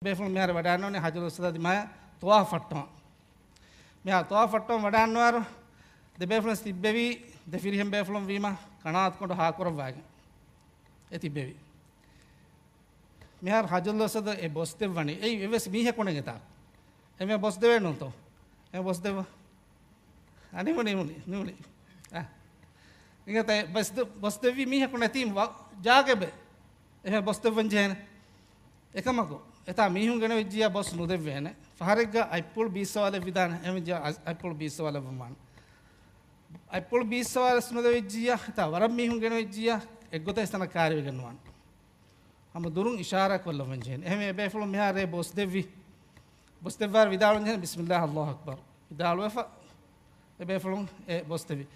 බේෆුල් මෙහර වඩාන්න ඕනේ හජර් උස්සදාදි මා තවාෆ් ෆට්ටම මෙහා තවාෆ් ෆට්ටම වඩාන්න වර දෙබේෆුල් තිබ්බෙවි දෙෆිරිහෙම් බේෆුල් වීම කනාත් කොට හාකර වාගේ ඒ තිබ්බෙවි මෙහර හජර් උස්සද ඒ බොස් දෙවණි ඒ එවස් මීහ කොණේ තා එමෙ බොස් දෙවෙන්නෝ තෝ එමෙ බොස් දෙව අනිමුනි නුනි ඉංගතේ බොස් දෙවි මීහ කොණේ තීම් ජාගෙබ එමෙ බොස් දෙවන් ජේන එකමකෝ එතා මීහුන් ගෙන විජ්ජියා බොස් නුදෙව්වේන ෆහරෙග්ග අයිපුල් බීසවාල විදාන එමෙ අයිපුල් බීසවාල වමන් අයිපුල් බීසවාල ස්නුද විජ්ජියා එතා වරම් මීහුන් ගෙන විජ්ජියා එක්ගොත ස්තන කාර්ය වෙගනවන් හම දුරුන් ඉෂාරා කොල්ලවන් ජේන එමෙ බේෆුල් මෙහාරේ බොස් දෙව්වාර විදාලුන් ජේන බිස්මිල්ලාහ් අල්ලාහ් අක්බර් විදාලුවෆ බේෆුල් බොස් දෙවි